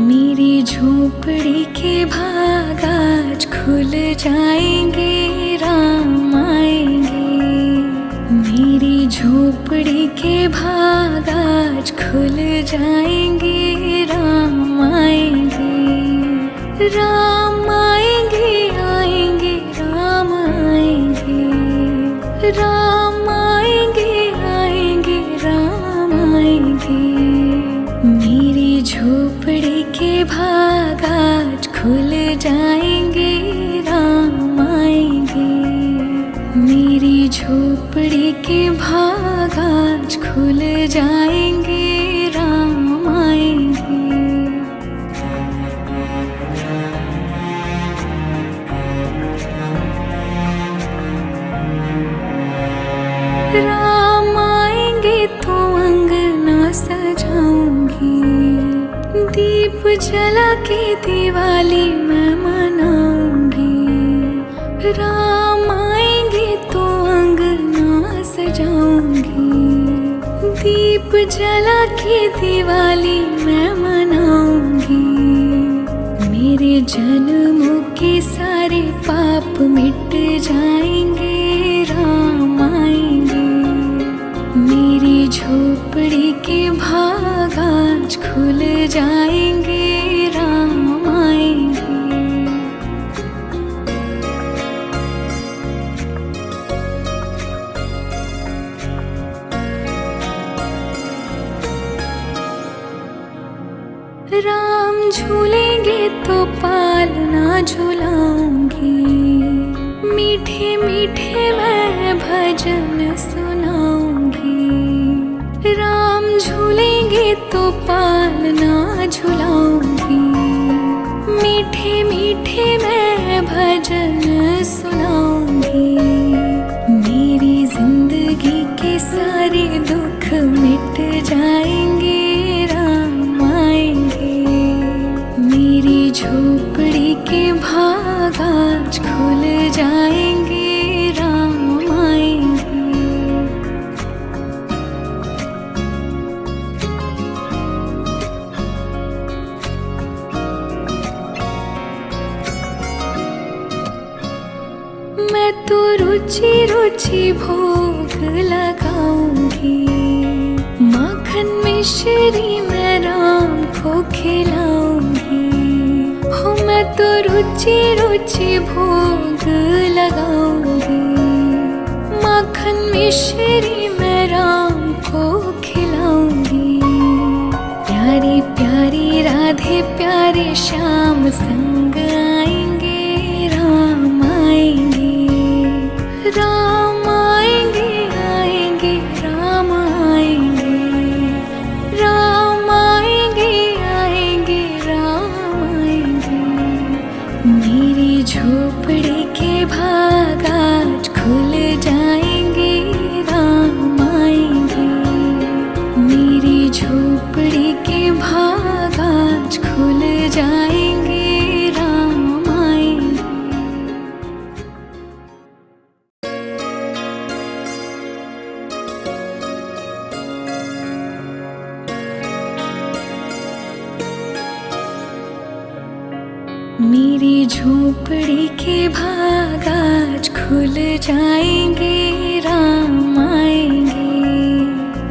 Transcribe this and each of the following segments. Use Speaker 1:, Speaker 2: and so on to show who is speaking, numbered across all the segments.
Speaker 1: मेरी झोपड़ी के भाग आज खुल जाएंगे, राम आएंगे। मेरी झोपड़ी के भाग आज खुल जाएंगे, राम आएंगे। राम आएंगे, आएंगे, राम आएंगे। राम आएंगे, आएंगे, राम आएंगे। मेरी झोपड़ी के भाग आज खुल जाएंगे, राम आएंगे। मेरी झोपड़ी के भाग आज खुल जाएंगे, राम आएंगे। राम आएंगे तो अंगना सजाऊंगी, दीप जला के दिवाली मैं मनाऊंगी। राम आएंगे तो अंगना सजाऊंगी, दीप जला के दिवाली मैं मनाऊंगी। मेरे जन्मों के सारे पाप मिट जाएंगे, राम आएंगे। मेरी झोपड़ी के भाग आज खुल जाएंगे, राम आएंगे। राम झूलेंगे तो पालना झुलाऊंगी, मीठे मीठे मैं भजन सुनाऊंगी। राम झूलेंगे तो पालना झुलाऊंगी, मीठे मीठे मैं भजन सुनाऊंगी। मेरी जिंदगी के सारे दुख मिट जाएंगे, राम आएंगे। मेरी झोपड़ी के भाग आज खुल जाएंगे, राम आएंगे। मैं तो रुचि रुचि भोग लगाऊंगी, माखन मिश्री मैं राम को खिलाऊंगी। हो मैं तो रुचि रुचि भोग लगाऊंगी, माखन मिश्री मैं राम को खिलाऊंगी। प्यारी प्यारी राधे प्यारे श्याम संग आएंगे, राम आएंगे। राम आएंगे, आएंगे, राम आएंगे। राम आएंगे, आएंगे, राम आएंगे। मेरी झोपड़ी के भाग आज खुल जाएंगे, राम आएंगे। मेरी झोपड़ी के भाग आज खुल जाएंगे, राम आएंगे। मेरी झोपड़ी के भाग आज खुल जाएंगे, राम आएंगे।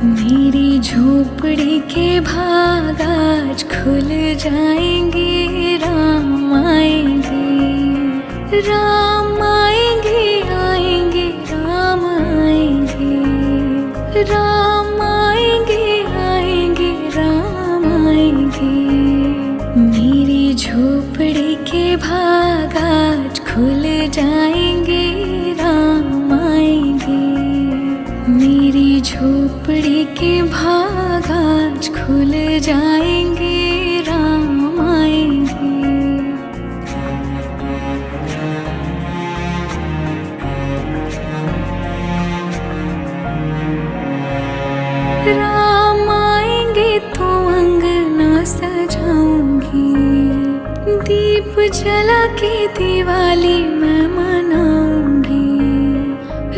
Speaker 1: मेरी झोपड़ी के भाग आज खुल जाएंगे, राम आएंगे। राम आएंगे, आएंगे, राम आएंगे। राम आएंगे, आएंगे, राम आएंगे। मेरी झोपड़ी के भाग आज खुल जाएंगे, राम आएंगे। मेरी झोपड़ी के भाग आज खुल जाएंगे, राम आएंगे। राम आएंगे तो अंगना सजाऊंगी, दीप जला के दिवाली मैं मनाऊंगी।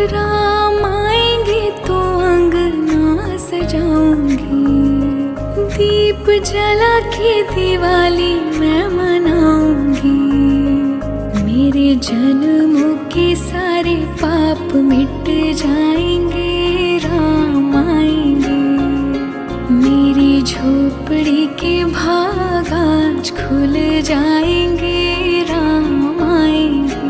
Speaker 1: राम आएंगे तो अंगना सजाऊंगी, दीप जला के दिवाली मेरे जन्मों के सारे पाप मिट जाएंगे, राम आएंगे। मेरी झोपड़ी के भाग आज खुल जाएंगे, राम आएंगे।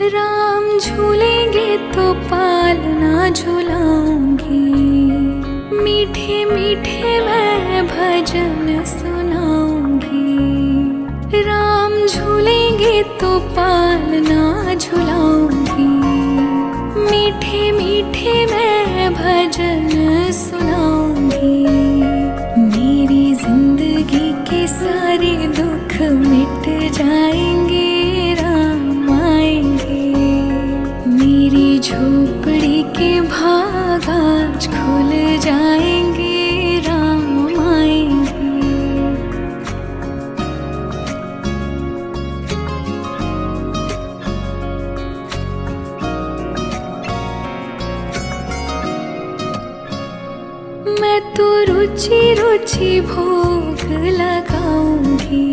Speaker 1: राम झूलेंगे तो पालना झुलाऊंगी, मीठे मीठे मैं भजन सुनाऊंगी। राम झूलेंगे तो पालना झुलाऊंगी, मीठे मीठे मैं भजन सुनाऊंगी। मेरी जिंदगी के सारे दुख मिट जाएंगे, राम आएंगे। मेरी झोपड़ी के भाग आज खुल जाएंगे, राम आएंगे। मैं तो रुचि रुचि भोग लगाऊंगी,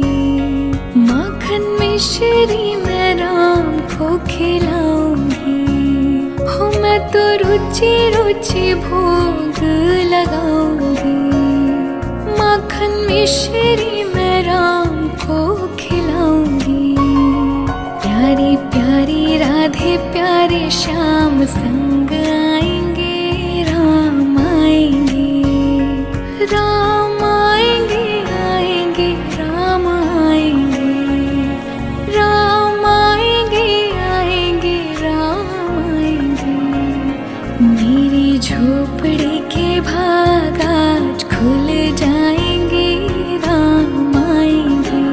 Speaker 1: माखन मिश्री मैं राम को खिलाऊंगी। हो मैं तो रुचि रुचि भोग लगाऊंगी, माखन मिश्री मैं राम को खिलाऊंगी। प्यारी प्यारी राधे प्यारे श्याम संग आएंगे, राम आएंगे। राम आएंगे आएंगे राम आएंगे, राम आएंगे आएंगे राम आएंगे। मेरी झोपड़ी के भाग आज खुल जाएंगे, राम आएंगे।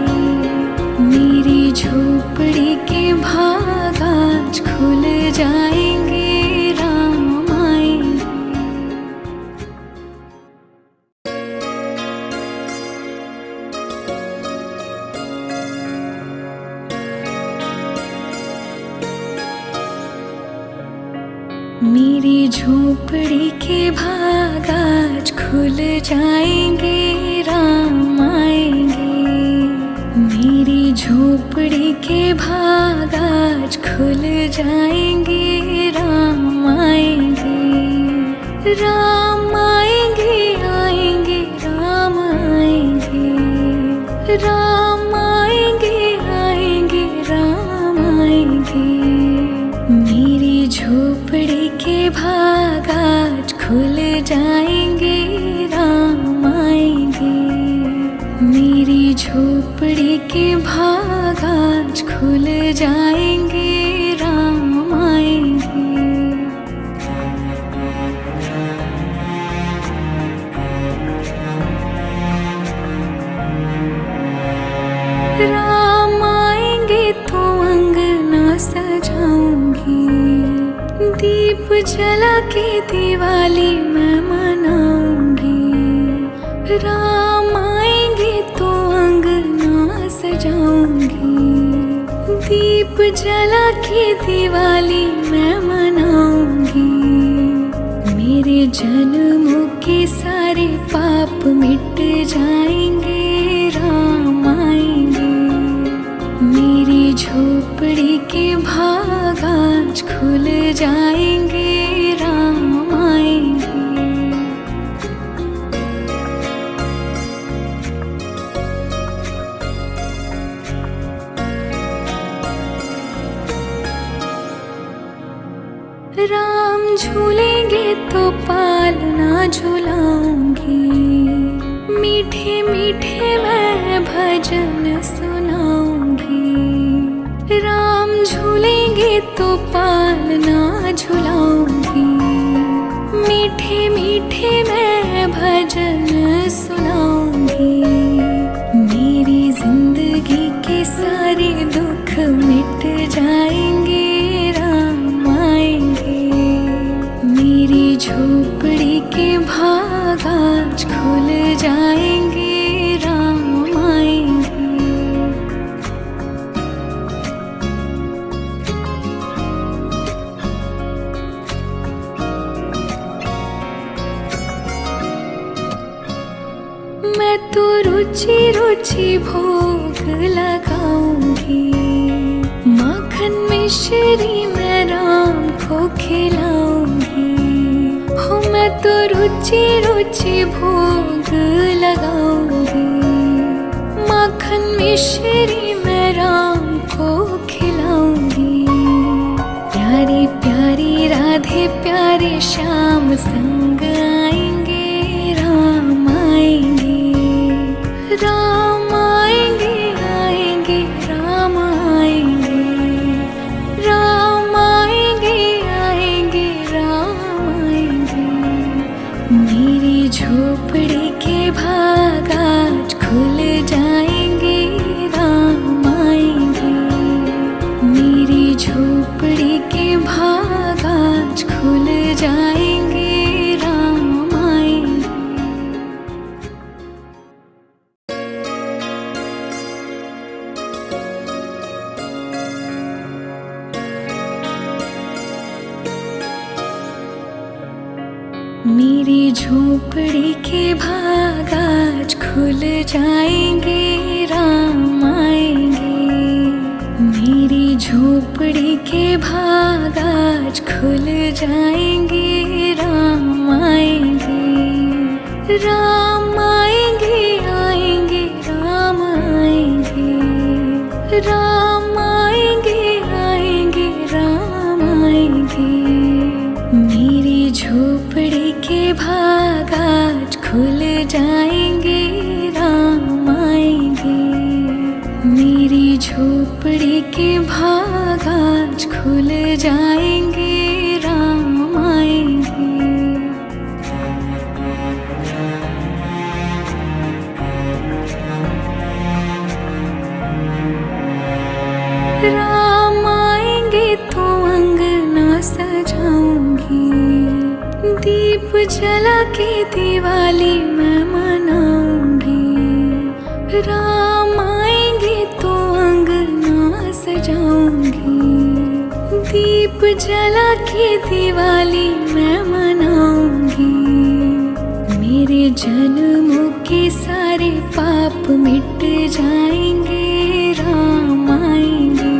Speaker 1: मेरी झोपड़ी के भाग आज खुल जाएंगे, राम आएंगे। मेरी झोपड़ी के भाग आज खुल जाएंगे, राम आएंगे। मेरी झोपड़ी के भाग आज खुल जाएंगे, राम आएंगे। राम आएंगे आएंगे राम आएंगे, राम आएंगे आएंगे राम आएंगे। मेरी झोपड़ी के भाग आज खुल जाएंगे, राम आएंगे। मेरी झोपड़ी के भाग आज खुल जाएंगे, राम आएंगे। राम आएंगे तो अंगना सजाऊंगी, दीप जला के दिवाली मैं मनाऊंगी। राम आएंगे तो अंगना सजाऊंगी, दीप जला के दिवाली मैं मनाऊंगी। मेरे जन्मों के सारे पाप मिट जाएंगे, राम आएंगे। मेरी झोपड़ी के भाग आज खुल जाएंगे, राम आएंगे। राम झूलेंगे तो पालना झुलाऊंगी, मीठे मीठे मैं भजन सुनाऊंगी। राम झूलेंगे तो पालना झुलाऊंगी, मीठे मीठे मैं भजन सुनाऊंगी। मेरी जिंदगी के सारे दुख मिट जाएंगे, राम आएंगे। मेरी झोपड़ी के भाग आज खुल जाएंगे, राम आएंगे। रुचि रुचि भोग लगाऊंगी, माखन मिश्री मैं राम को खिलाऊंगी। हो मैं तो रुचि रुचि भोग लगाऊंगी, माखन मिश्री मैं राम को खिलाऊंगी। प्यारी प्यारी राधे प्यारे श्याम संग आएंगे, राम आएंगे, राम आएंगे, आएंगे राम आएंगे, राम आएंगे, आएंगे राम आएंगे। मेरी झोपड़ी के भाग आज खुल जाएंगे, राम आएंगे। मेरी झोपड़ी के भाग आज खुल जाएंगे, राम आएंगे। मेरी झोपड़ी के भाग आज खुल जाएंगे, राम आएंगे। मेरी झोपड़ी के भाग आज खुल जाएंगे, राम आएंगे, राम आएंगे, आएंगे राम आएंगे, राम आएंगे, आएंगे राम आएंगे। मेरी झोपड़ी के भाग आज खुल जाएंगे, राम आएंगे। मेरी झोपड़ी के भाग आज खुल जाएंगे, राम आएंगे। राम आएंगे तो अंगना सजाऊंगी, दीप जला के दिवाली मैं मनाऊंगी। राम आएंगे तो अंगना सजाऊंगी, दीप जला के दिवाली मैं मनाऊंगी। मेरे जन्मों के सारे पाप मिट जाएंगे, राम आएंगे।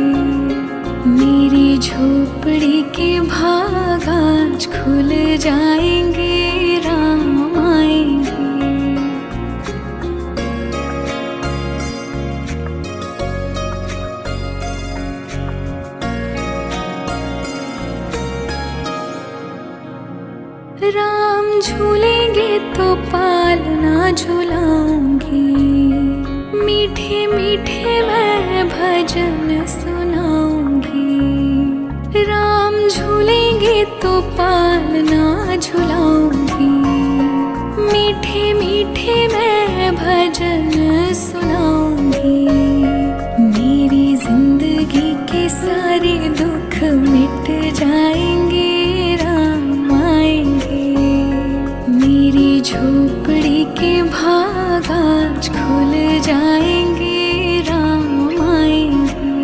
Speaker 1: मेरी झोपड़ी के भाग आज खुल जाएंगे, राम आएंगे। राम झूलेंगे तो पालना झुलाऊंगी, मीठे मीठे मैं भजन सुनाऊंगी। राम झूलेंगे तो पालना झुलाऊंगी, मीठे मीठे मैं भजन सुनाऊंगी। मेरी जिंदगी के सारे दुख मिट जाएंगे, राम आएंगे। मेरी झोपड़ी के भाग आज खुल जाएंगे, राम आएंगे।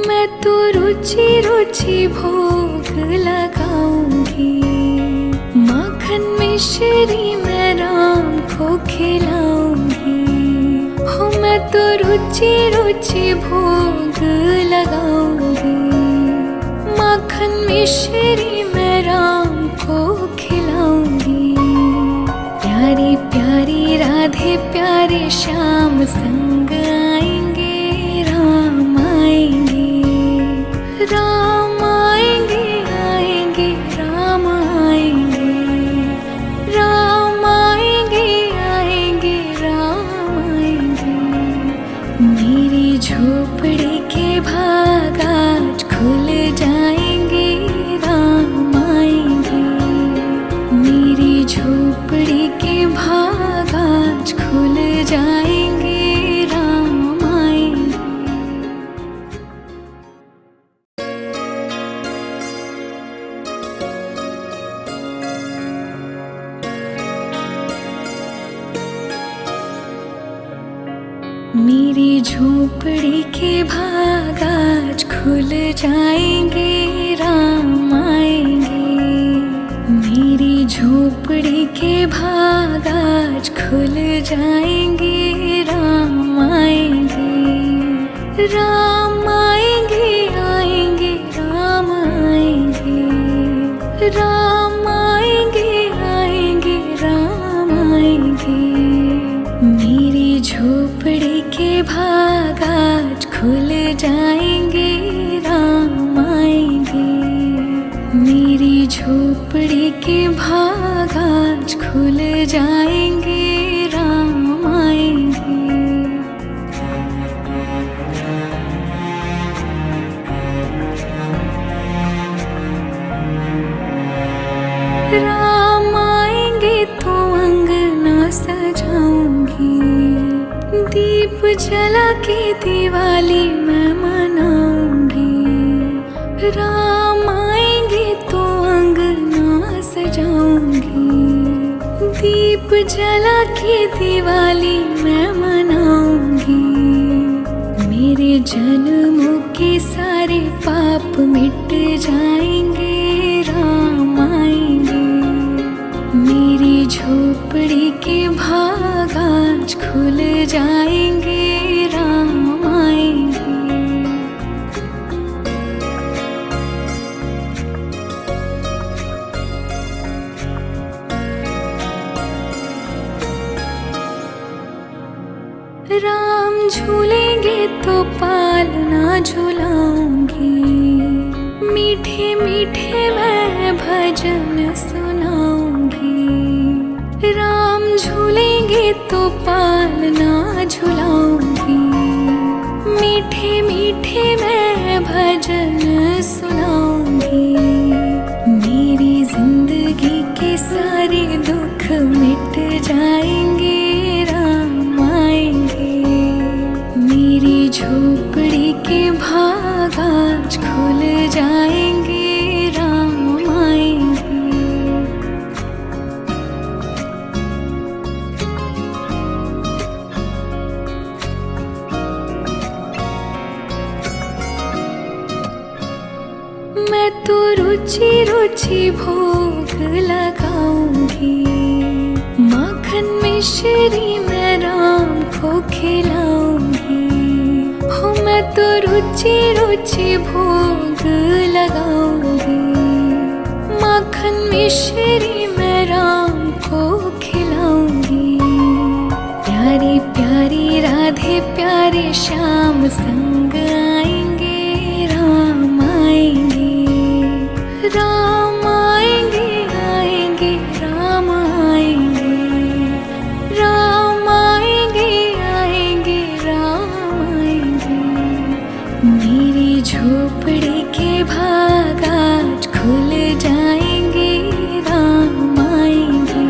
Speaker 1: मैं तो रुचि रुचि भोग लगाऊंगी, माखन मिश्री मैं राम को खिलाऊंगी। हो मैं तो रुचि रुचि भोग लगाऊंगी, माखन मिश्री मैं राम को खिलाऊंगी। प्यारी प्यारी राधे प्यारे श्याम संग आएंगे, राम आएंगे, राम आएंगे, आएंगे राम आएंगे, राम आएंगे, आएंगे राम आएंगे। मेरी झोपड़ी के भाग आज खुल जाएंगे, राम आएंगे। मेरी झोपड़ी के भाग आज खुल जाएंगे, राम आएंगे। मेरी झोपड़ी के भाग आज खुल जाएंगे, राम आएंगे। मेरी झोपड़ी के भाग आज खुल जाएंगे, राम आएंगे। राम आएंगे, आएंगे, राम आएंगे। राम आएंगे, आएंगे, राम आएंगे। मेरी झोपड़ी के भाग आज खुल जाएंगे, राम आएंगे। मेरी झोपड़ी के भाग आज खुल जाएंगे, राम आएंगे। राम आएंगे तो अंगना सजाऊंगी, दीप जला के दिवाली मैं मनाऊंगी। राम आएंगे तो अंगना सजाऊंगी, दीप जला के दिवाली मैं मनाऊंगी। मेरे जन्मों के सारे पाप मिट जाएंगे, राम आएंगे। मेरी झोपड़ी के भाग आज खुल जाएंगे, राम आएंगे। राम झूलेंगे तो पालना झुलाऊंगी, मीठे मीठे मैं भजन सुनाऊंगी। राम झूलेंगे तो पालना झुलाऊंगी, मीठे मीठे मैं भजन सुनाऊंगी। मेरी जिंदगी के सारे दुख मिट जाएंगे, राम आएंगे। मेरी झोपड़ी के भाग आज खुल जाएंगे, राम आएंगे। मैं तो रुचि रुचि भोग लगाऊंगी, माखन मिश्री मैं राम को खिलाऊंगी। हो मैं तो रुचि रुचि भोग लगाऊंगी, माखन मिश्री मैं राम को खिलाऊंगी। प्यारी प्यारी राधे प्यारे श्याम संग आएंगे, राम आएंगे। राम आएंगे, आएंगे, राम आएंगे। राम आएंगे, आएंगे, राम आएंगे। मेरी झोपड़ी के भाग आज खुल जाएंगे, राम आएंगे।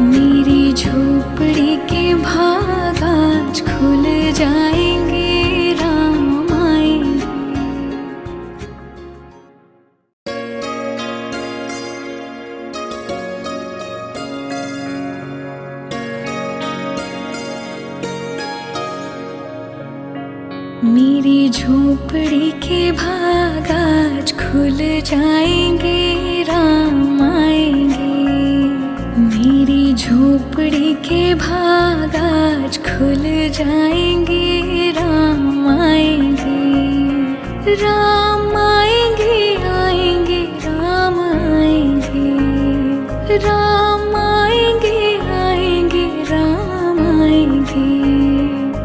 Speaker 1: मेरी झोपड़ी के भाग आज खुल जाएंगे, राम आएंगे। मेरी झोपड़ी के भाग आज खुल जाएंगे, राम आएंगे। मेरी झोपड़ी के भाग आज खुल जाएंगे, राम आएंगे। राम आएंगे, आएंगे, राम आएंगे। राम आएंगे, आएंगे, राम आएंगे।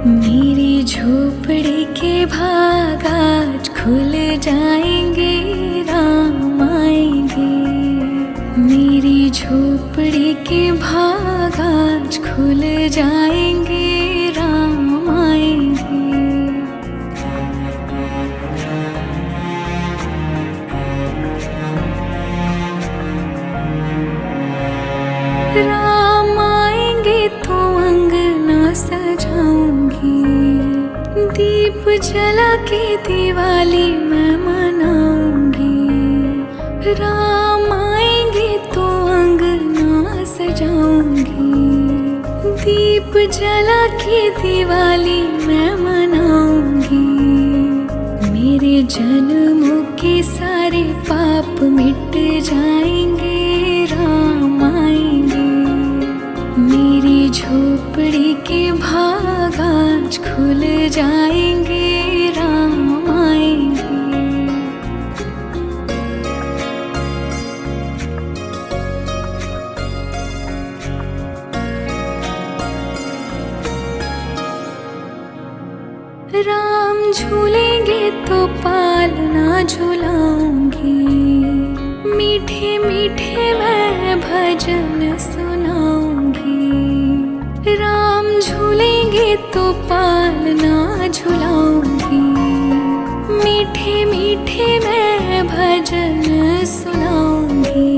Speaker 1: मेरी झोपड़ी के भाग आज खुल जाएंगे, राम आएंगे। मेरी झोपड़ी के भाग आज खुल जाएंगे, राम आएंगे। राम आएंगे तो अंगना सजाऊंगी, दीप जला के दिवाली मैं मनाऊंगी। राम आएंगे तो अंगना सजाऊंगी, दीप जला के दिवाली मैं मनाऊंगी। मेरे जन्मों के सारे पाप मिट जाएंगे, राम आएंगे। मेरी झोपड़ी के भाग आज खुल जाएंगे, राम आएंगे। राम झूलेंगे तो पालना झुलाऊंगी। मीठे मीठे मैं भजन सुनाऊंगी। राम झूलेंगे तो पालना झुलाऊंगी। मीठे मीठे मैं भजन सुनाऊंगी।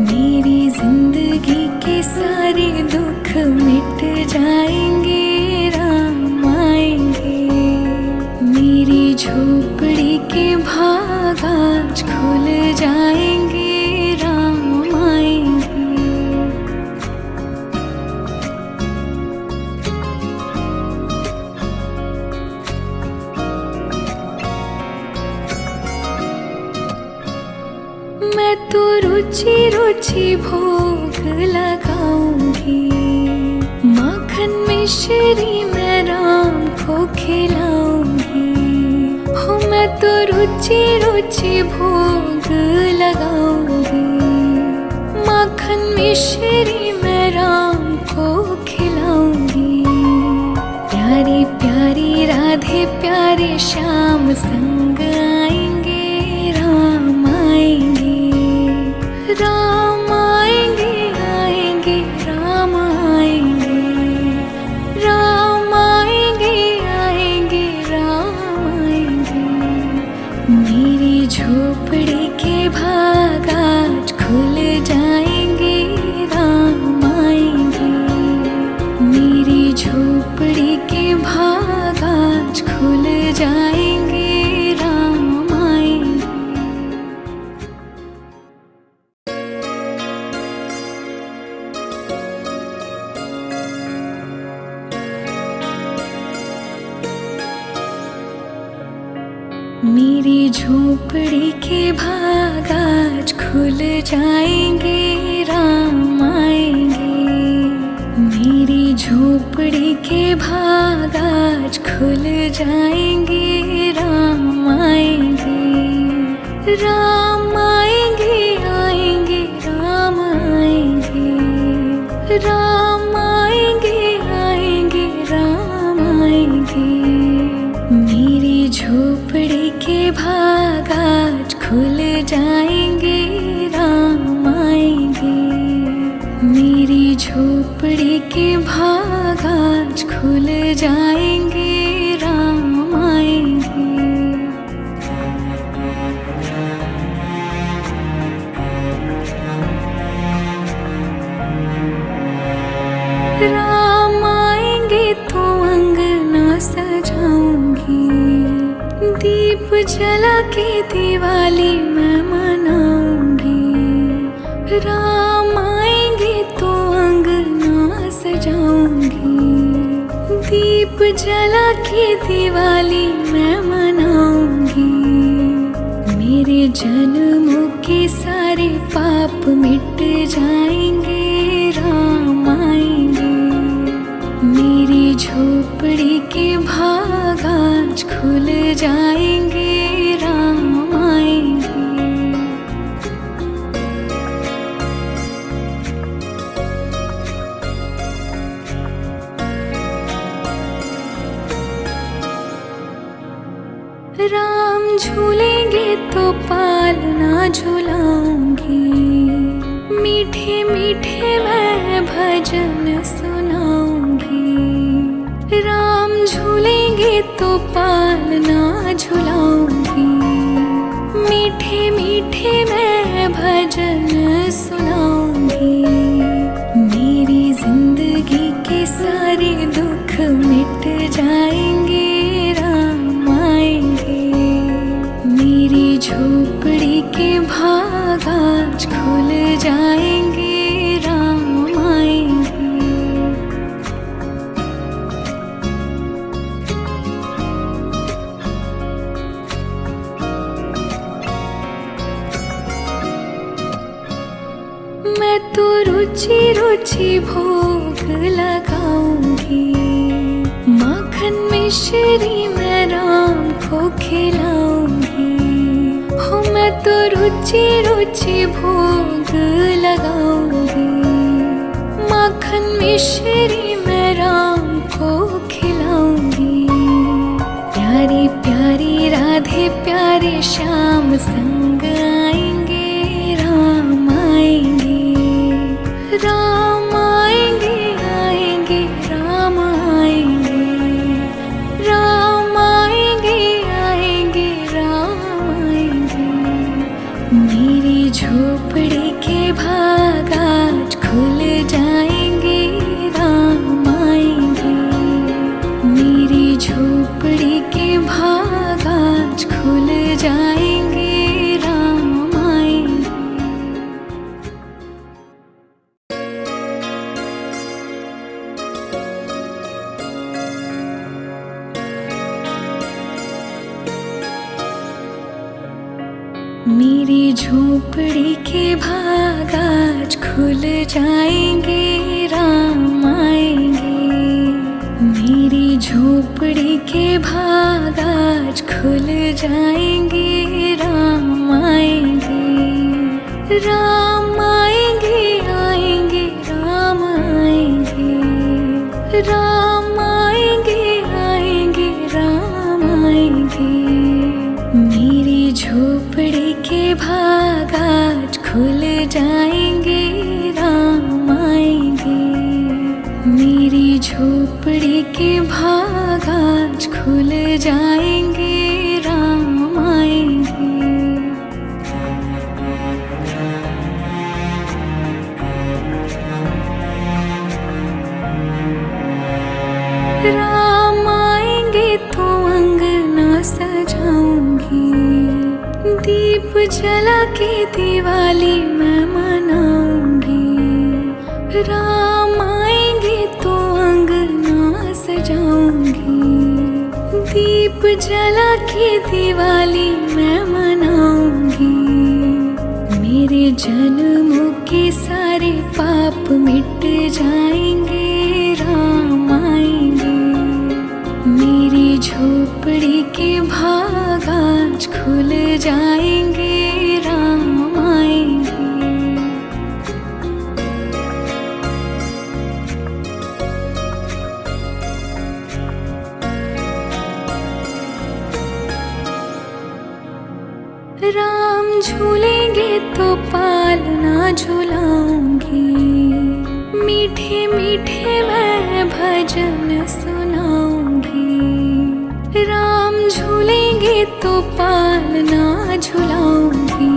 Speaker 1: मेरी जिंदगी के सारे दुख मिट जाएंगे, राम आएंगे। मेरी झोपड़ी के भाग आज खुल जाएंगे, राम आएंगे। मैं तो रुचि रुचि भोग लगाऊंगी। माखन मिश्री मैं राम को खिलाऊंगी। हो मैं तो रुचि रुचि भोग लगाऊंगी। माखन मिश्री मैं राम को खिलाऊंगी। प्यारी प्यारी राधे प्यारे श्याम संग आएंगे, राम आएंगे। राम आएंगे आएंगे राम आएंगे। राम आएंगे आएंगे राम आएंगे। मेरी झोपड़ी के भाग आज खुल जाएंगे, राम आएंगे। मेरी झोपड़ी के भाग आज खुल जाएंगे, राम आएंगे। मेरी झोपड़ी के भाग आज खुल जाएंगे, राम आएंगे। मेरी झोपड़ी के भाग आज खुल जाएंगे, राम आएंगे। राम आएंगे आएंगे राम आएंगे। राम आएंगे आएंगे राम आएंगे। मेरी झोपड़ी के भाग आज खुल जाएंगे, राम आएंगे। मेरी झोपड़ी के भाग आज खुल जाएंगे, राम आएंगे। राम आएंगे तो अंगना सजाऊंगी। दीप जला के दिवाली मैं मनाऊंगी। राम आएंगे तो अंगना सजाऊंगी। दीप जला के दिवाली मैं मनाऊंगी। मेरे जन्मों के सारे पाप मिट जाएंगे, राम आएंगे। मेरी झोपड़ी के भाग आज खुल जाएंगे, राम आएंगे। राम झूलेंगे तो पालना झुलाऊंगी। मीठे मीठे मैं भजन सुनाऊंगी। राम झूलेंगे तो पालना झुलाऊंगी। मीठे मीठे मैं भजन सुनाऊंगी। मेरी जिंदगी के सारे दुख मिट जाएंगे, राम आएंगे। मेरी झोपड़ी के भाग आज खुल जाएंगे, राम आएंगे। रुचि भोग लगाऊंगी। माखन मिश्री मैं राम को खिलाऊंगी। हो मैं तो रुचि रुचि भोग लगाऊंगी। माखन मिश्री मैं राम को खिलाऊंगी। प्यारी प्यारी राधे प्यारे श्याम संग आएंगे, राम आएंगे, राम आएंगे, आएंगे राम आएंगे, राम आएंगे, आएंगे राम आएंगे। मेरी झोपड़ी के भाग आज खुल जाएंगे, राम आएंगे। मेरी झोपड़ी के भाग आज खुल जाएंगे, राम आएंगे। मेरी झोपड़ी के भाग आज खुल जाएंगे, राम आएंगे। मेरी झोपड़ी के भाग आज खुल जाएंगे, राम आएंगे, राम आएंगे, आएंगे राम आएंगे, राम आएंगे, आएंगे राम आएंगे। मेरी झोपड़ी के भाग आज खुल जाएंगे, राम आएंगे। मेरी झोपड़ी के भाग आज खुल जाएंगे, राम आएंगे। राम आएंगे तो अंगना सजाऊंगी। दीप जला के दिवाली मैं मनाऊंगी। राम आएंगे तो अंगना सजाऊंगी। दीप जला के दिवाली मैं मनाऊंगी। मेरे जन्मों के सारे पाप मिट जाएंगे, राम आएंगे। मेरी झोपड़ी के भाग आज खुल जाएंगे, राम आएंगे। राम झूलेंगे तो पालना झुलाऊंगी। मीठे मीठे मैं भजन सुनाऊंगी। राम झूलेंगे तो पालना झुलाऊंगी।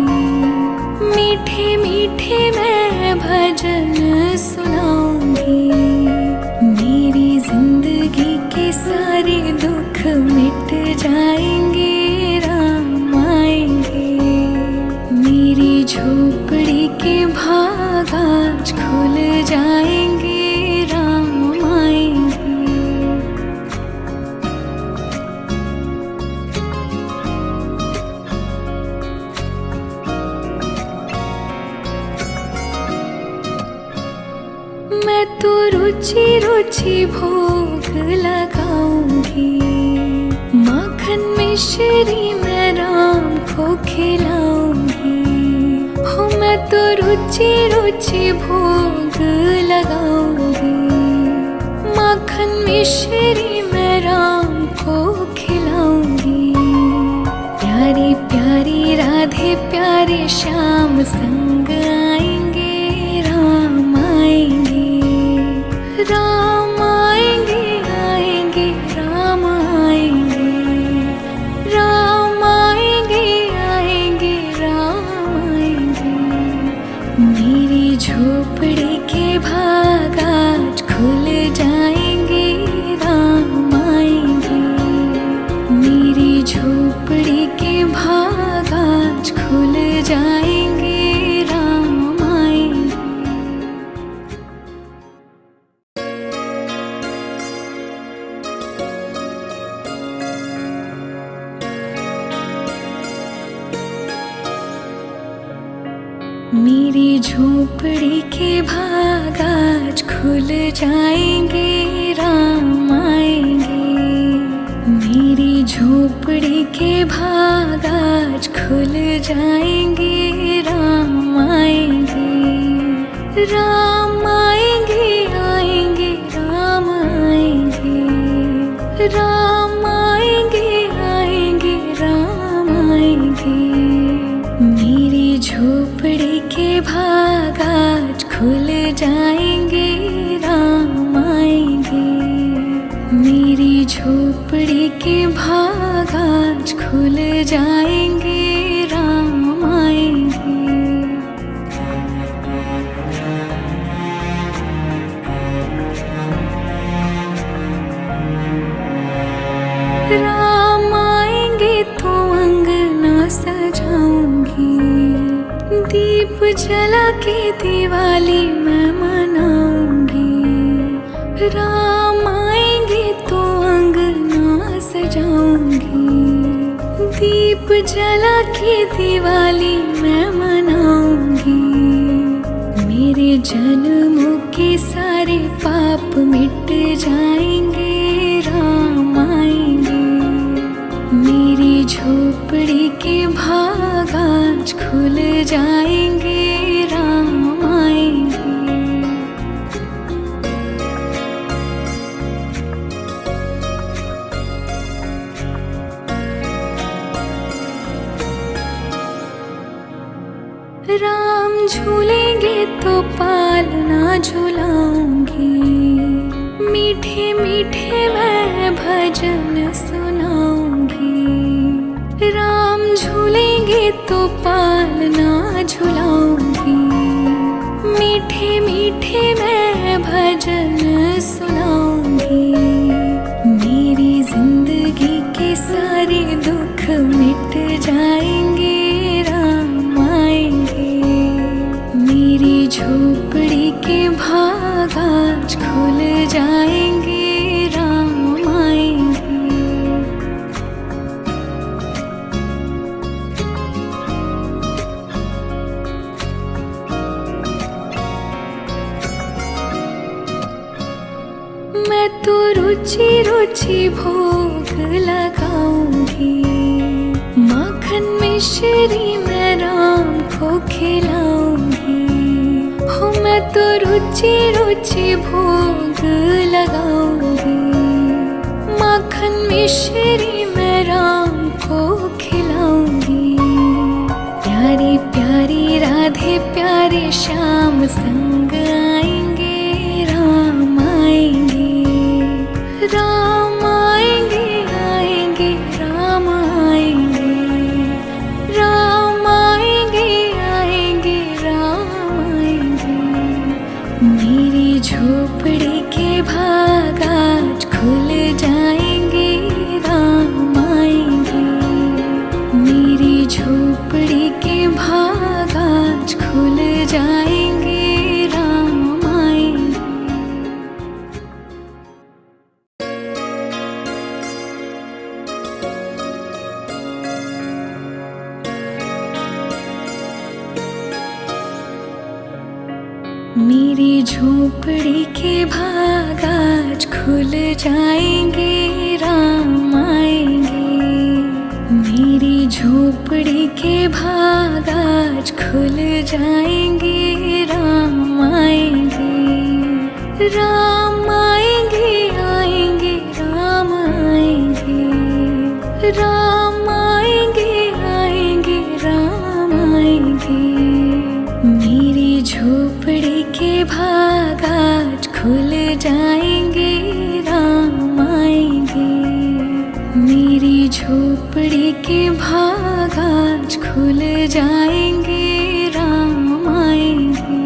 Speaker 1: मीठे मीठे मैं भजन सुनाऊंगी। मेरी जिंदगी के सारे दुख मिट जाएंगे, राम आएंगे। मेरी झोपड़ी के भाग आज खुल जाएंगे, राम आएंगे। मैं तो रुचि रुचि भोग लगाऊंगी। माखन मिश्री मैं राम को खिलाऊंगी। हो मैं तो रुचि रुचि भोग लगाऊंगी। माखन मिश्री मैं राम को खिलाऊंगी। प्यारी प्यारी राधे प्यारे श्याम संग आएंगे, राम आएंगे, राम आएंगे, आएंगे राम आएंगे, राम आएंगे, आएंगे राम आएंगे। मेरी झोपड़ी के भाग आज खुल जाएंगे, राम आएंगे। मेरी झोपड़ी के भाग आज खुल जाएंगे, राम आएंगे। मेरी झोपड़ी के भाग आज खुल जाएंगे, राम आएंगे। मेरी झोपड़ी के भाग आज खुल जाएंगे, राम आएंगे। राम आएंगे, आएंगे, राम आएंगे। राम आएंगे, आएंगे, राम आएंगे। मेरी झोपड़ी के भाग आज खुल जाएंगे, राम आएंगे। मेरी झोपड़ी के भाग आज खुल जाएंगे, राम आएंगे। राम आएंगे तो अंगना सजाऊंगी, दीप जला के दिवाली मैं मनाऊंगी। राम आएंगे तो अंगना सजाऊंगी, दीप जला के दिवाली मैं मनाऊंगी। मेरे जन्मों के सारे पाप मिट जाएंगे, राम आएंगे। मेरी झोपड़ी के भाग आज खुल जाएंगे, राम आएंगे। राम झूलेंगे तो पालना झुलाऊंगी, मीठे मीठे मैं भजन सुनाऊंगी। राम झूलेंगे तो पालना झुलाऊंगी, मीठे मीठे मैं भजन सुनाऊंगी। मेरी जिंदगी के सारे दुख मिट जाएंगे, राम आएंगे। मेरी झोपड़ी के भाग आज खुल जाएंगे, राम आएंगे। मैं तो रुचि रुचि भोग लगाऊंगी, माखन मिश्री मैं राम को खिलाऊंगी। हो मैं तो रुचि रुचि भोग लगाऊंगी, माखन मिश्री मैं राम को खिलाऊंगी। प्यारी प्यारी राधे प्यारे श्याम संग आएंगे, राम आएंगे। राम आएंगे, आएंगे, राम आएंगे। राम आएंगे, आएंगे, राम आएंगे। मेरी झोपड़ी के भाग आज खुल जाएंगे, राम आएंगे। मेरी झोपड़ी के भाग आज खुल जाएंगे, राम आएंगे। मेरी झोपड़ी के भाग आज खुल जाएंगे, राम आएंगे। मेरी झोपड़ी के भाग आज खुल जाएंगे, राम आएंगे। राम आएंगे, आएंगे, राम आएंगे। राम आएंगे, आएंगे, राम आएंगे। मेरी झोपड़ी के भाग आज खुल जाएंगे, राम आएंगे। मेरी झोपड़ी के भाग आज खुल जाएंगे, राम आएंगे।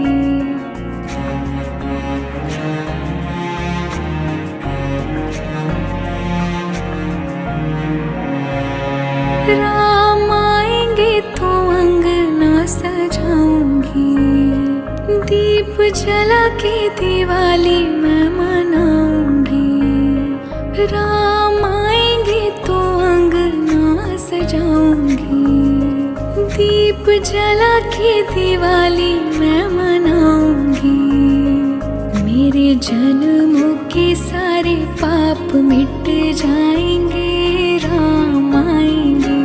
Speaker 1: राम आएंगे तो अंगना सजाऊंगी, दीप जला के दिवाली मैं मनाऊंगी। राम आएंगे तो अंगना सजाऊंगी, दीप जला के दिवाली मैं मनाऊंगी। मेरे जन्मों के सारे पाप मिट जाएंगे, राम आएंगे।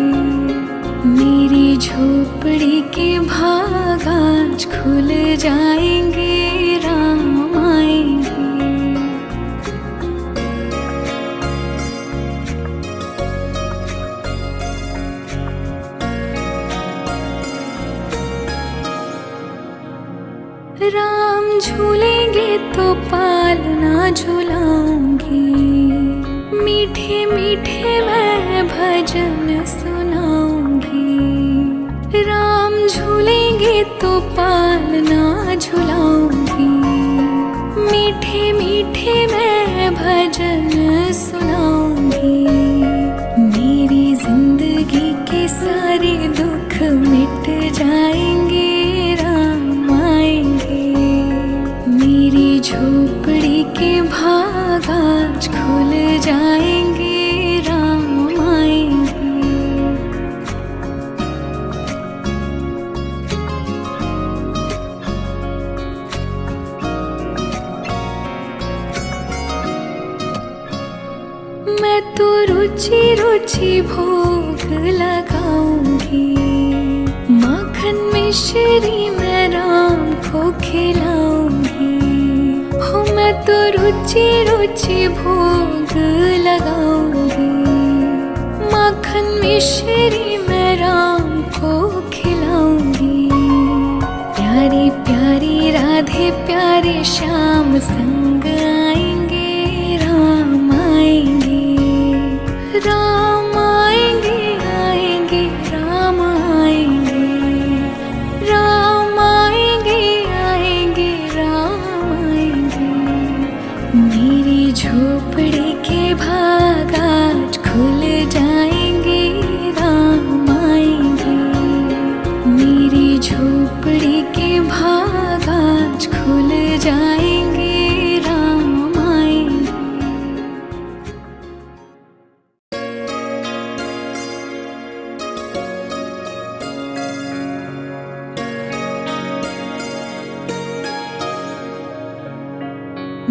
Speaker 1: मेरी झोपड़ी के भाग आज खुल जाएंगे, राम आएंगे। राम झूलेंगे तो पालना झुलाऊंगी। मीठे मीठे मैं भजन सुनाऊंगी। राम झूलेंगे तो पालना झुलाऊंगी। मीठे मीठे मैं भजन सुनाऊंगी। मेरी जिंदगी के सारे दुख मिट जाएंगे, राम आएंगे। मेरी झोपड़ी के भाग आज खुल जाएंगे, राम आएंगे। मैं तो रुचि रुचि भोग लगाऊंगी। माखन मिश्री मैं राम को खिलाऊंगी। हो मैं तो रुचि रुचि भोग लगाऊंगी। माखन मिश्री मैं राम को खिलाऊंगी। प्यारी प्यारी राधे प्यारे श्याम संग आएंगे, राम आएंगे। राम आएंगे आएंगे, राम आएंगे। राम आएंगे आएंगे, राम आएंगे। मेरी झोपड़ी के भाग आज खुल जाएंगे, राम आएंगे। मेरी झोपड़ी के भाग आज खुल जाएंगे, राम आएंगे।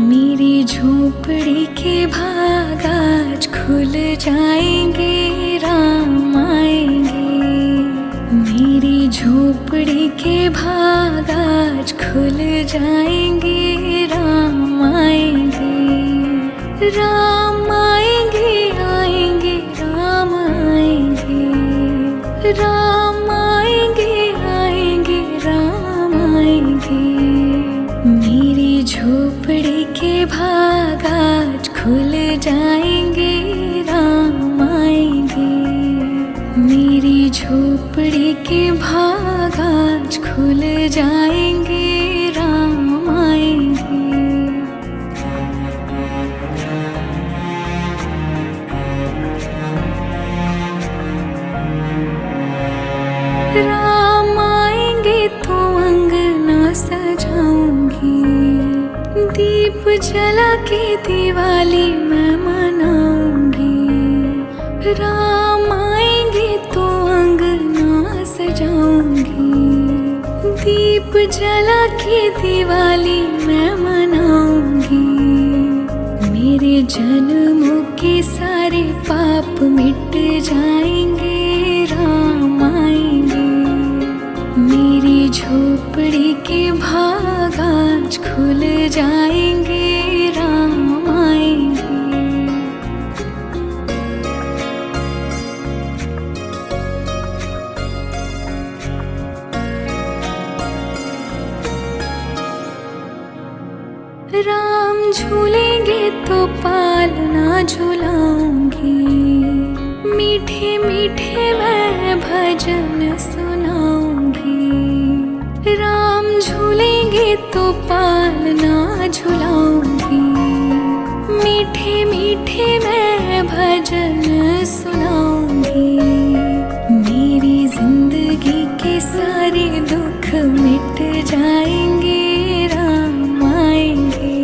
Speaker 1: मेरी झोपड़ी के भाग आज खुल जाएंगे, राम आएंगे। मेरी झोपड़ी के भाग आज खुल जाएंगे, राम आएंगे। राम आएंगे आएंगे, राम आएंगे। राम आएंगे आएंगे, राम आएंगे। मेरी झोपड़ी के भाग आज खुल जाएंगे, राम आएंगे। मेरी झोपड़ी के भाग आज खुल जाएंगे, राम आएंगे। राम आएंगे तो अंगना सजाऊंगी। दीप जला के दिवाली मैं मनाऊंगी। राम आएंगे तो अंगना सजाऊंगी। दीप जला के दिवाली मैं मनाऊंगी। मेरे जन्मों के सारे पाप मिट जाएंगे, राम आएंगे। मेरी झोपड़ी के भाग आज खुल जाएंगे, राम आएंगे। राम झूलेंगे तो पालना झुलाऊंगी। मीठे मीठे मैं भजन सुनाऊंगी। राम झूलेंगे तो पालना झुलाऊंगी। मीठे मीठे मैं भजन सुनाऊंगी। मेरी जिंदगी के सारे दुख मिट जाएंगे, राम आएंगे।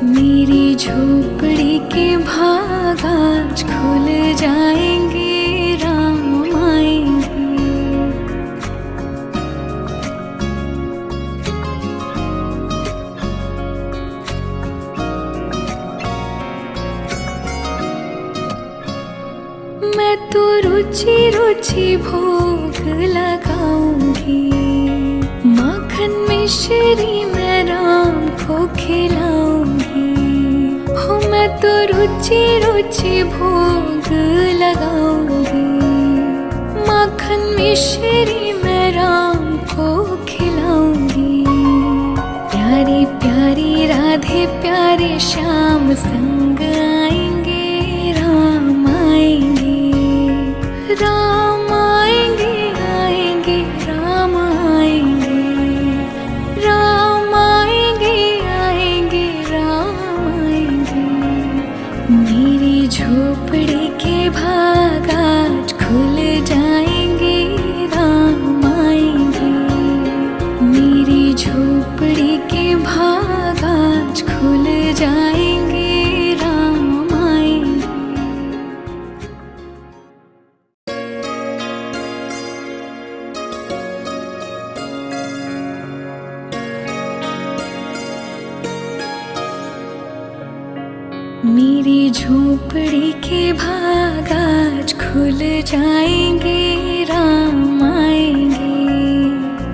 Speaker 1: मेरी झोपड़ी के भाग आज खुल जाएंगे, राम आएंगे। रुचि रुचि भोग लगाऊंगी। माखन मिश्री मैं राम को खिलाऊंगी। हो मैं तो रुचि रुचि भोग लगाऊंगी। माखन मिश्री मैं राम को खिलाऊंगी। प्यारी प्यारी राधे प्यारे श्याम संग आएंगे। राम आएंगे, राम आएंगे, आएंगे राम आएंगे। राम आएंगे, आएंगे राम आएंगे। मेरी झोपड़ी के भाग आज खुल जाएंगे। राम आएंगे, मेरी झोपड़ी के भाग आज खुल जाएंगे। राम आएंगे। मेरी झोपड़ी के भाग आज खुल जाएंगे। राम आएंगे,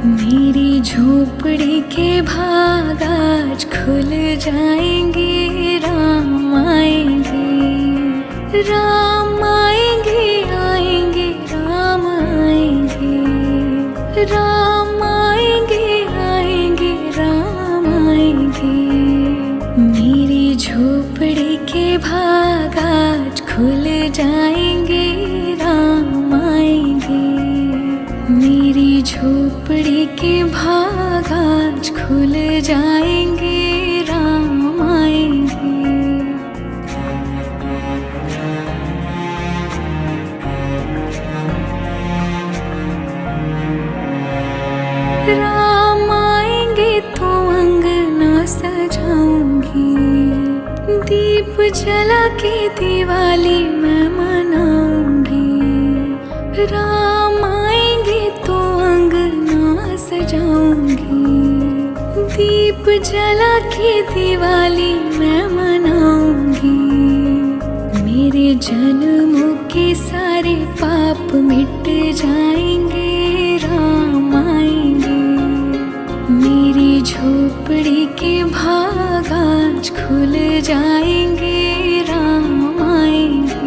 Speaker 1: मेरी झोपड़ी के भाग आज खुल जाएंगे। राम आएंगे, राम आएंगे, आएंगे राम आएंगे। राम आएंगे, आएंगे राम आएंगे। मेरी झोपड़ी के भाग आज खुल जाएंगे। राम आएंगे, मेरी झोपड़ी के भाग आज खुल जाएंगे। राम आएंगे। राम आएंगे तो अंगना सजाऊंगी। दीप जला के दिवाली मैं मनाऊंगी। राम आएंगे तो अंगना सजाऊंगी। दीप जला के दिवाली मैं मनाऊंगी। मेरे जन्मों के सारे पाप मिट जाएंगे। राम आएंगे, मेरी झोपड़ी के भाग आज खुल जाएंगे। राम आएंगे।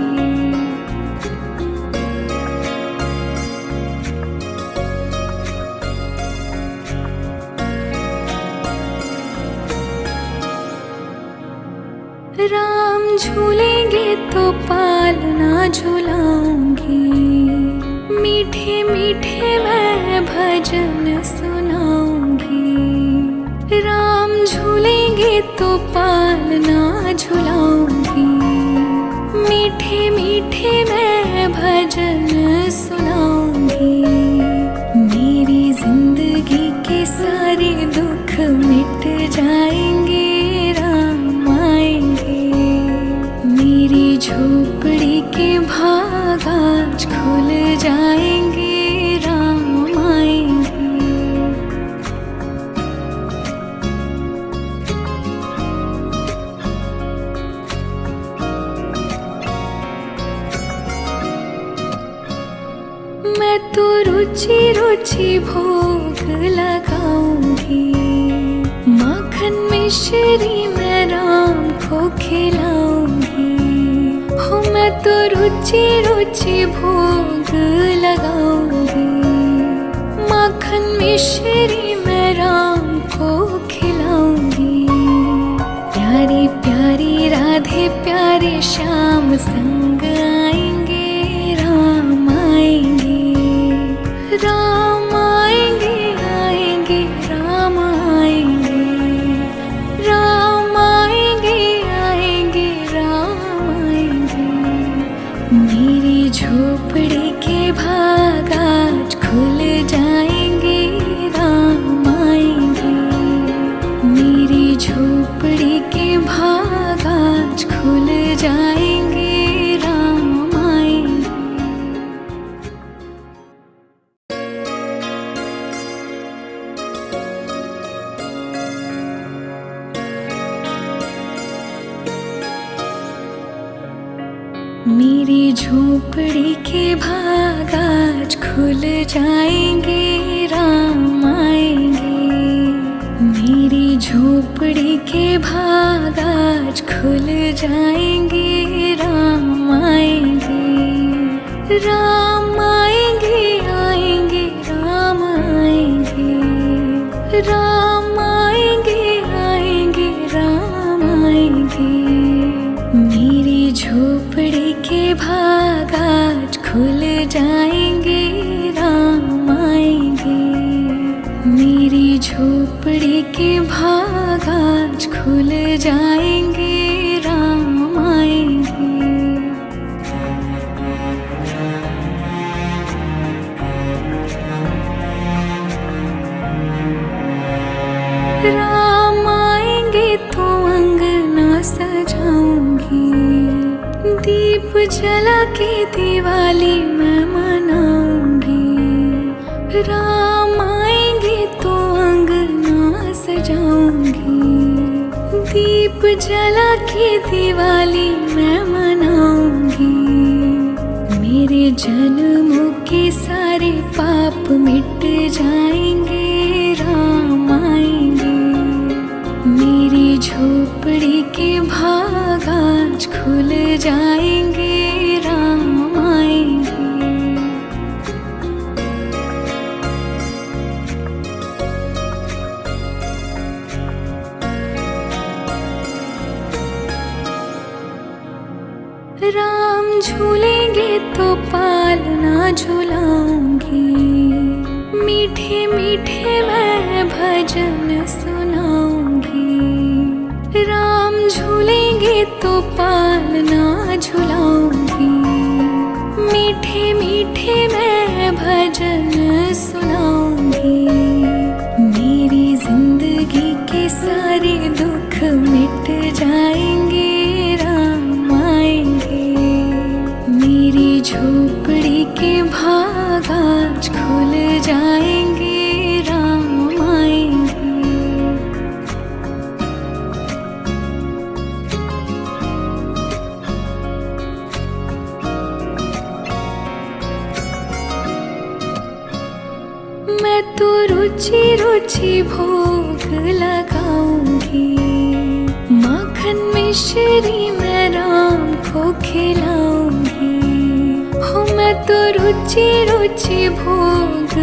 Speaker 1: राम झूलेंगे तो पालना झुलाऊंगी। मीठे मीठे मैं भजन सुनाऊंगी। राम झूलेंगे तो पालना झुलाऊंगी। मीठे मीठे मैं भजन सुनाऊंगी। मेरी जिंदगी के सारे दुख मिट जाएंगे। राम आएंगे, मेरी झोपड़ी के भाग आज खुल जाएंगे। राम आएंगे। मैं तो रुचि रुचि भोग लगाऊंगी। माखन मिश्री मैं राम को खिलाऊंगी। हो मैं तो रुचि रुचि भोग लगाऊंगी। माखन मिश्री मैं राम को खिलाऊंगी। प्यारी प्यारी राधे प्यारे श्याम संग आएंगे। राम आएंगे, राम आएंगे, आएंगे राम आएंगे। राम आएंगे, आएंगे राम आएंगे। मेरी झोपड़ी के भाग आज खुल जाएंगे। राम आएंगे, मेरी झोपड़ी के भाग आज खुल जाएंगे। राम आएंगे। मेरी झोपड़ी के भाग आज खुल जाएंगे, राम आएंगे। मेरी झोपड़ी के भाग आज खुल जाएंगे, राम आएंगे। राम आएंगे, आएंगे, राम आएंगे। राम आएंगे, आएंगे, राम आएंगे। मेरी झोपड़ी के भाग आज खुल जाएंगे, राम आएंगे। मेरी झोपड़ी के भाग आज खुल जाएंगे, राम आएंगे। राम आएंगे तो अंगना सजाऊंगी, दीप जला के दिवाली मैं मनाऊंगी। राम आएंगे तो अंगना सजाऊंगी, दीप जला के दिवाली मैं मनाऊंगी। मेरे जन्मों के सारे पाप मिट जाएंगे, राम आएंगे। मेरी झोपड़ी के भाग आज खुल जाएंगे, राम आएंगे। राम झूलेंगे तो पालना झुलाऊंगी, मीठे मीठे मैं भजन सुनाऊंगी। राम झूलेंगे तो पालना झुलाऊंगी, मीठे मीठे मैं भजन सुनाऊंगी। मेरी जिंदगी के सारे दुख मिट जाएंगे, राम आएंगे। मेरी झोपड़ी के भाग आज खुल जाएंगे, राम आएंगे। मैं तो रुचि रुचि भोग लगाऊंगी, माखन मिश्री मैं राम को खिलाऊंगी। हो मैं तो रुचि रुचि भोग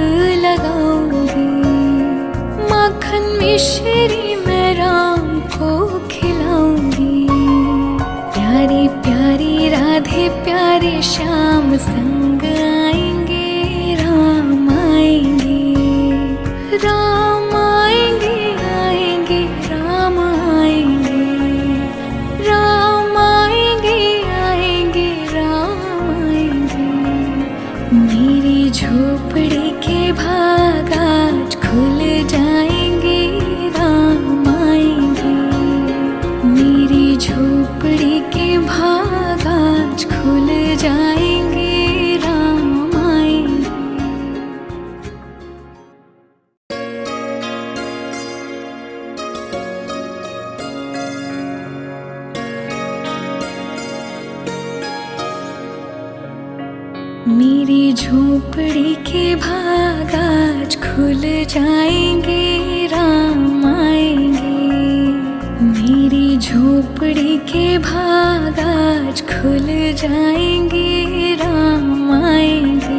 Speaker 1: लगाऊंगी, माखन मिश्री मैं राम को खिलाऊंगी। प्यारी प्यारी राधे प्यारे श्याम संग आएंगे, राम आएंगे। राम आएंगे, आएंगे, राम आएंगे। राम आएंगे, आएंगे, राम आएंगे। मेरी झोपड़ी के भाग आज खुल जाएंगे, राम आएंगे। मेरी झोपड़ी के भाग आज खुल जाएंगे, राम आएंगे। मेरी झोपड़ी के भाग आज खुल जाएंगे, राम आएंगे। मेरी झोपड़ी के भाग आज खुल जाएंगे, राम आएंगे।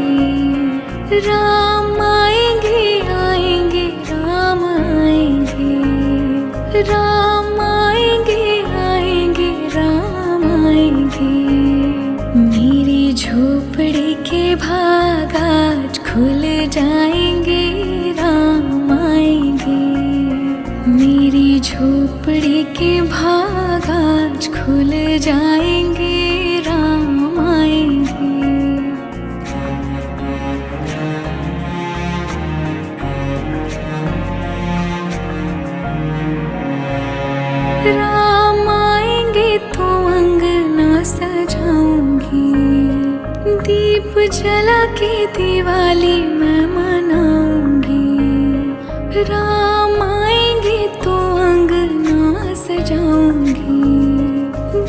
Speaker 1: राम आएंगे, आएंगे, राम आएंगे। राम आएंगे, आएंगे, राम आएंगे। मेरी झोपड़ी के भाग आज खुल जाएंगे, राम आएंगे। मेरी झोपड़ी के भाग आज खुल जाएंगे, राम आएंगे। राम आएंगे तो अंगना सजाऊंगी, दीप जला के दिवाली मैं मनाऊंगी। राम आएंगे तो अंगना सजाऊंगी,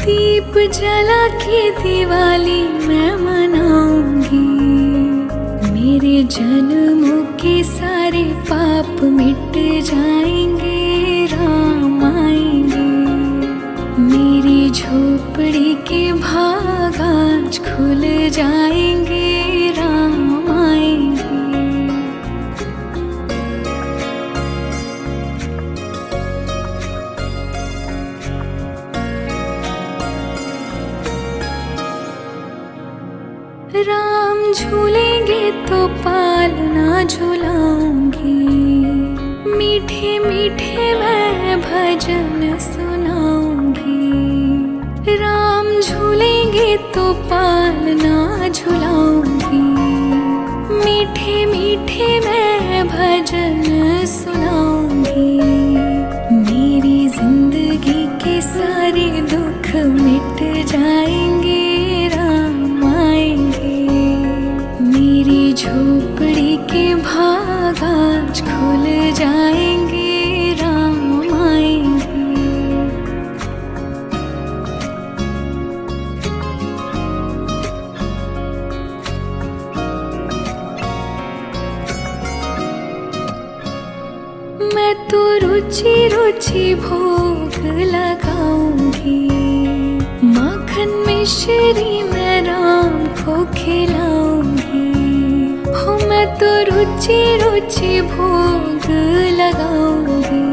Speaker 1: दीप दीप जला के दिवाली मैं मनाऊंगी। मेरे जन्मों के सारे पाप मिट जाएंगे, राम आएंगे। मेरी झोपड़ी के भाग आज खुल जाएंगे, राम आएंगे। राम झूलेंगे तो पालना झुलाऊंगी। मीठे मीठे मैं भजन सुनाऊंगी। राम झूलेंगे तो पालना झुलाऊंगी। मीठे मीठे मैं भजन सुनाऊंगी। मेरी जिंदगी के सारे दुख मिट जाएंगे, राम आएंगे। मेरी झोपड़ी के भाग आज खुल जाएंगे, राम आएंगे। मैं तो रुचि रुचि भोग लगाऊंगी। माखन मिश्री मैं राम को खिलाऊंगी। हो मैं तो रुचि रुचि भोग लगाऊंगी।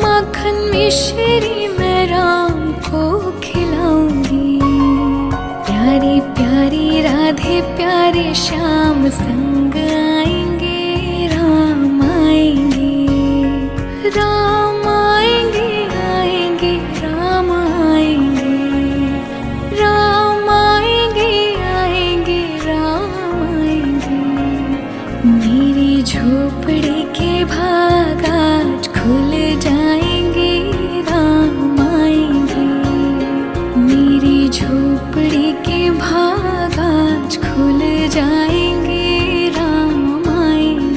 Speaker 1: माखन मिश्री मैं राम को खिलाऊंगी। प्यारी प्यारी राधे प्यारे श्याम संग आएंगे, राम आएंगे। राम आएंगे आएंगे, राम आएंगे। राम आएंगे आएंगे, राम आएंगे। मेरी झोपड़ी के भाग आज खुल जाएंगे, राम आएंगे। मेरी झोपड़ी के भाग आज खुल जाएंगे, राम आएंगे।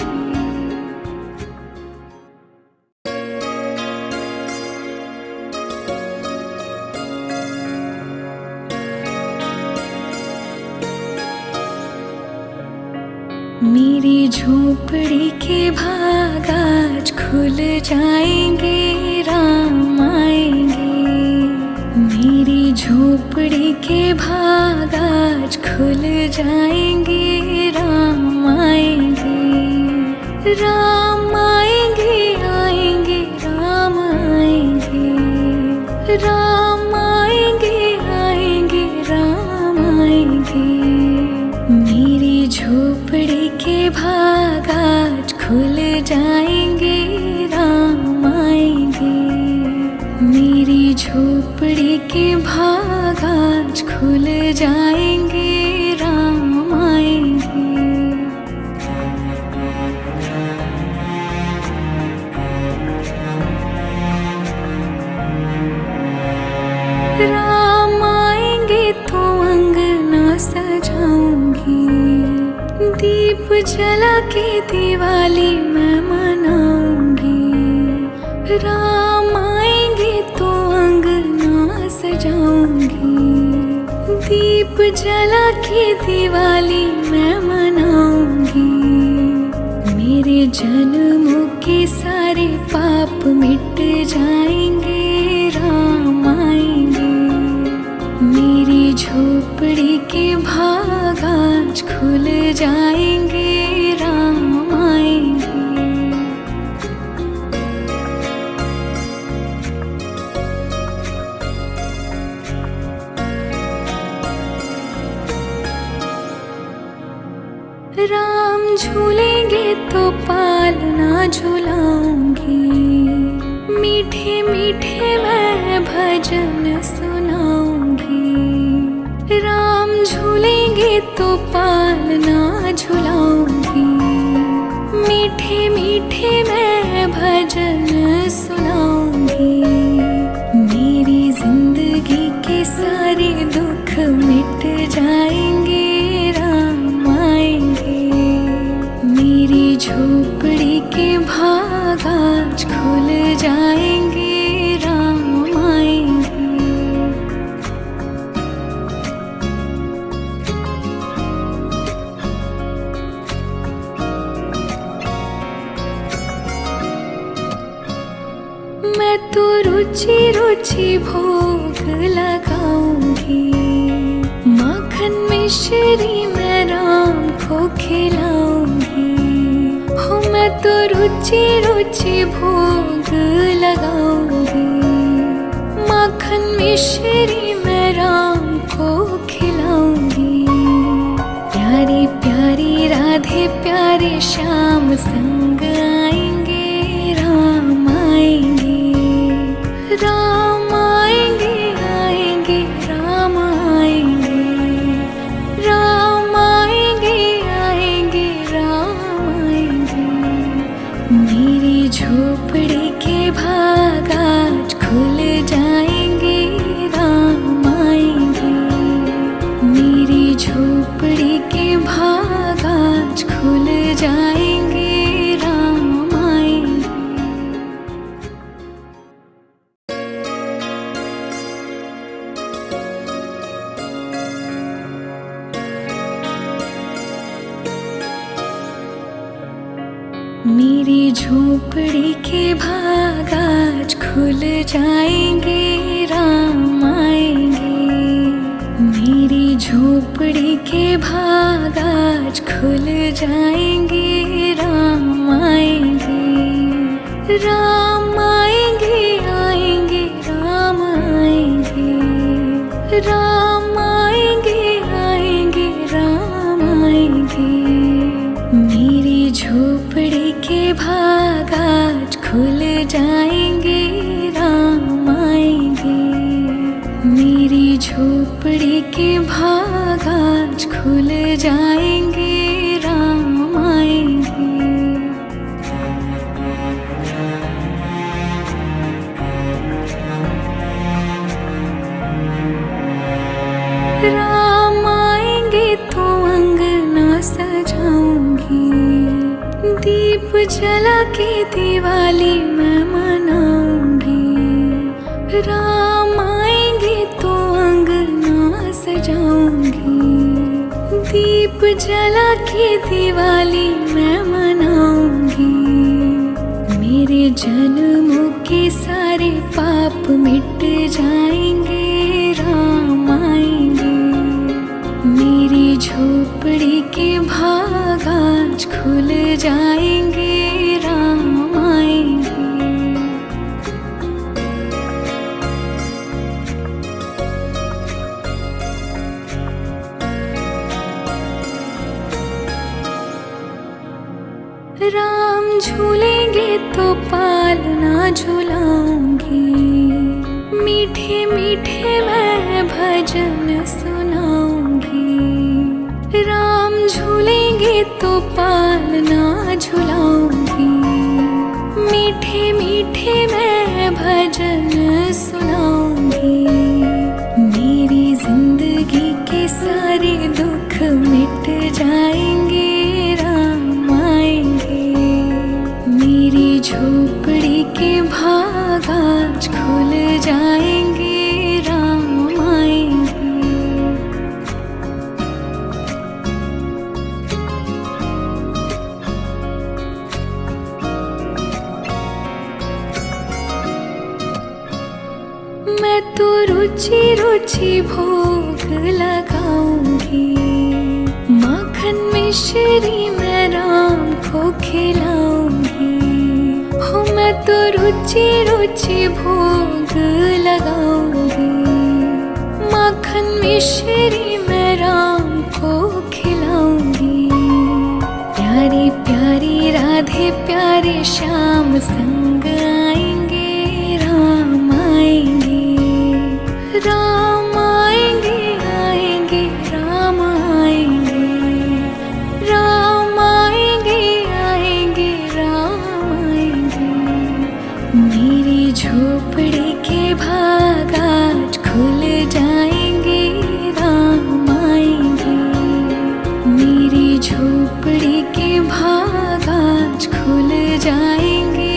Speaker 1: मेरी झोपड़ी के भाग आज खुल जाएंगे, राम आएंगे। मेरी झोपड़ी के भाग आज खुल जाएंगे, राम आएंगे। राम आएंगे आएंगे, राम आएंगे। राम आएंगे आएंगे, राम आएंगे। मेरी झोपड़ी के भाग आज खुल जाएंगे, राम आएंगे। मेरी झोपड़ी के भाग आज खुल जाएंगे, राम आएंगे। राम आएंगे तो अंगना सजाऊंगी। दीप जला के दिवाली मैं मनाऊंगी। राम आएंगे तो अंगना सजाऊंगी। दीप जला के दिवाली मैं मनाऊंगी। मेरे जन्मों के सारे पाप मिट जाएंगे, राम आएंगे। मेरी झोपड़ी के भाग आज खुल जाएंगे, राम आएंगे। राम झूलेंगे तो पालना झुलाऊंगी। मीठे मीठे मैं भजन सुनाऊंगी। राम झूलेंगे तो पालना झुलाऊंगी। मीठे मीठे मैं भजन सुनाऊंगी। मेरी जिंदगी के सारे दुख मिट जाएंगे, राम आएंगे। मेरी झोपड़ी के भाग आज खुल जाएंगे, राम आएंगे। रुचि भोग लगाऊंगी। माखन मिश्री मैं राम को खिलाऊंगी। हो मैं तो रुचि रुचि भोग लगाऊंगी। माखन मिश्री मैं राम को खिलाऊंगी। प्यारी प्यारी राधे प्यारे श्याम संग आएंगे, राम आएंगे, राम आएंगे, आएंगे राम आएंगे, राम आएंगे, आएंगे राम आएंगे। मेरी झोपड़ी के भाग आज खुल जाएंगे, राम आएंगे। मेरी झोपड़ी के भाग आज खुल जाएंगे, राम आएंगे। मेरी झोपड़ी के भाग आज खुल जाएंगे, राम आएंगे। मेरी झोपड़ी के भाग आज खुल जाएंगे, राम आएंगे, राम आएंगे, आएंगे राम आएंगे, राम आएंगे, आएंगे राम आएंगे। मेरी झोपड़ी के भाग आज खुल जाएंगे, राम आएंगे। मेरी झोपड़ी के भाग आज खुल जाएंगे, राम आएंगे। राम आएंगे तो अंगना सजाऊंगी। दीप जला के दिवाली मैं मनाऊंगी। राम आएंगे तो अंगना सजाऊंगी। दीप जला के दिवाली मैं मनाऊंगी। मेरे जन्मों के सारे पाप मिट जाएंगे, राम आएंगे। मेरी झोपड़ी के भाग आज खुल जाएंगे, राम आएंगे। राम झूलेंगे तो पालना झुलाऊंगी। मीठे मीठे मैं भजन सुनाऊंगी। राम झूलेंगे तो पालना झुलाऊंगी। मीठे मीठे मैं भजन सुनाऊंगी। मेरी जिंदगी के सारे दुख मिट जाएंगे, राम आएंगे। मेरी झोपड़ी के भाग आज खुल जाएंगे, राम आएंगे। मैं तो रुचि रुचि भोग लगाऊंगी। माखन मिश्री मैं राम को खिलाऊंगी। हो मैं तो रुचि रुचि भोग लगाऊंगी। माखन मिश्री मैं राम को खिलाऊंगी। प्यारी प्यारी राधे प्यारे श्याम संग आएंगे, राम आएंगे, राम आएंगे, आएंगे राम आएंगे, राम आएंगे, आएंगे राम आएंगे। मेरी झोपड़ी के भाग आज खुल जाएंगे, राम आएंगे। मेरी झोपड़ी के भाग आज खुल जाएंगे,